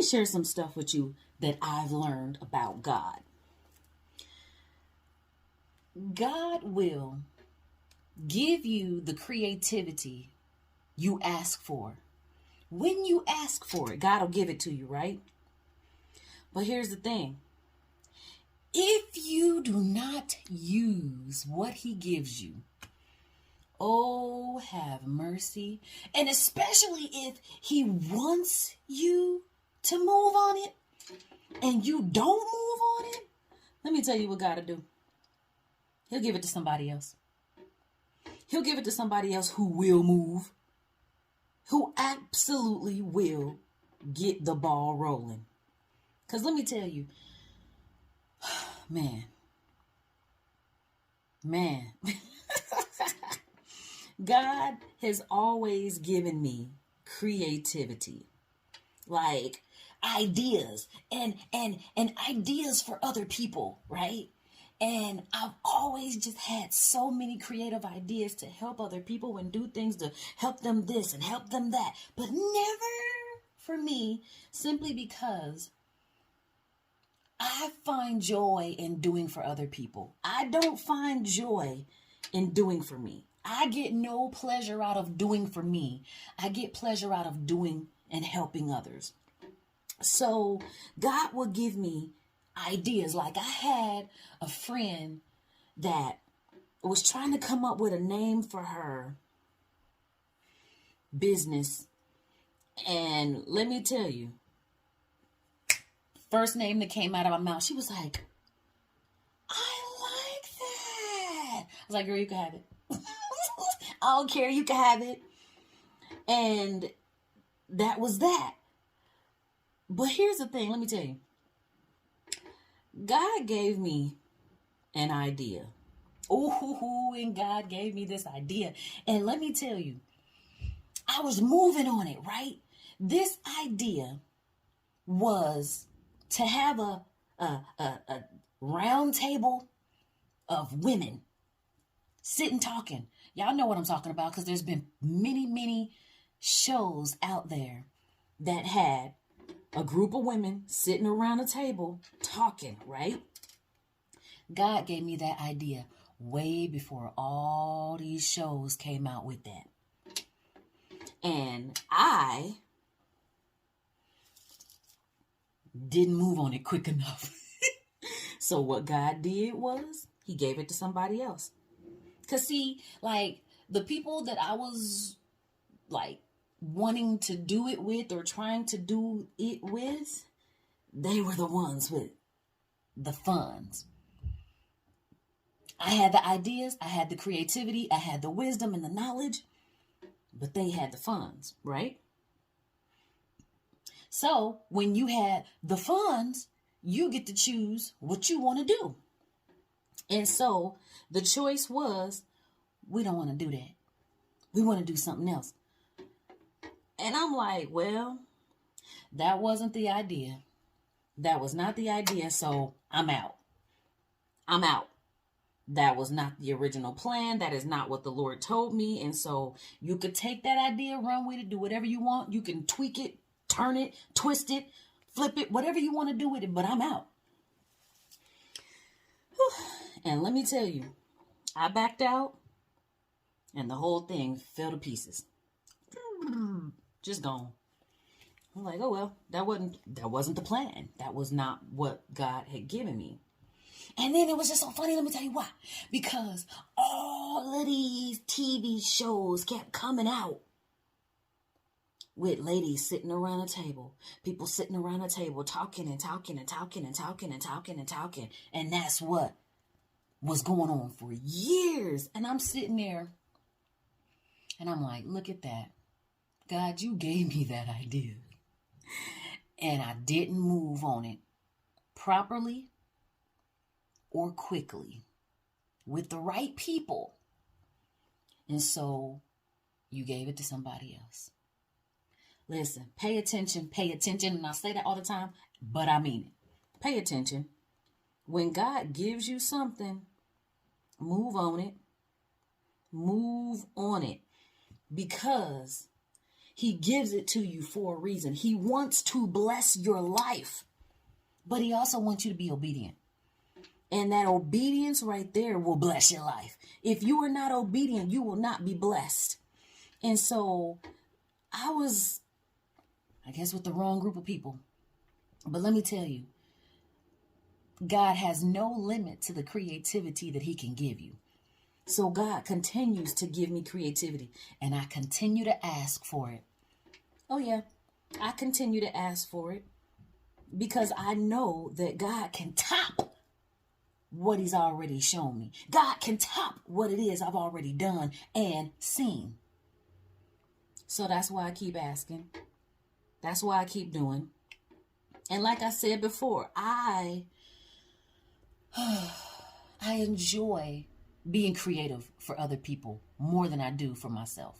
me share some stuff with you that I've learned about God. God will give you the creativity you ask for. When you ask for it, God will give it to you, right? But here's the thing. If you do not use what he gives you, oh, have mercy. And especially if he wants you to move on it and you don't move on it, let me tell you what God will do. He'll give it to somebody else. He'll give it to somebody else who will move, who absolutely will get the ball rolling. Because let me tell you, man, God has always given me creativity, like ideas and ideas for other people, right? And I've always just had so many creative ideas to help other people and do things to help them this and help them that, but never for me, simply because I find joy in doing for other people. I don't find joy in doing for me. I get no pleasure out of doing for me. I get pleasure out of doing and helping others. So God will give me ideas. Like I had a friend that was trying to come up with a name for her business. And let me tell you, first name that came out of my mouth, she was like, I like that. I was like, girl, you can have it. I don't care. You can have it. And that was that. But here's the thing. Let me tell you. God gave me an idea. Ooh, and God gave me this idea. And let me tell you, I was moving on it, right? This idea was to have a round table of women sitting talking. Y'all know what I'm talking about because there's been many shows out there that had a group of women sitting around a table talking, right? God gave me that idea way before all these shows came out with that. And I didn't move on it quick enough. So what God did was he gave it to somebody else. Because see, like the people that I was like wanting to do it with or trying to do it with, they were the ones with the funds. I had the ideas, I had the creativity, I had the wisdom and the knowledge, but they had the funds, right? So when you had the funds, you get to choose what you want to do. And so the choice was, we don't want to do that. We want to do something else. And I'm like, well, that wasn't the idea. That was not the idea. So I'm out. I'm out. That was not the original plan. That is not what the Lord told me. And so you could take that idea, run with it, do whatever you want. You can tweak it, turn it, twist it, flip it, whatever you want to do with it. But I'm out. Whew. And let me tell you, I backed out and the whole thing fell to pieces. Just gone. I'm like, oh, well, that wasn't the plan. That was not what God had given me. And then it was just so funny. Let me tell you why. Because all of these TV shows kept coming out with ladies sitting around a table, people sitting around a table talking and talking and talking and talking and talking and talking. And that's what was going on for years. And I'm sitting there and I'm like, look at that. God, you gave me that idea. And I didn't move on it properly or quickly with the right people. And so you gave it to somebody else. Listen, pay attention. And I say that all the time, but I mean it. Pay attention. When God gives you something, move on it. Move on it. Because He gives it to you for a reason. He wants to bless your life, but he also wants you to be obedient. And that obedience right there will bless your life. If you are not obedient, you will not be blessed. And so I was, I guess, with the wrong group of people. But let me tell you, God has no limit to the creativity that he can give you. So God continues to give me creativity, and I continue to ask for it. Oh yeah, I continue to ask for it because I know that God can top what he's already shown me. God can top what it is I've already done and seen. So that's why I keep asking. That's why I keep doing. And like I said before, I enjoy being creative for other people more than I do for myself.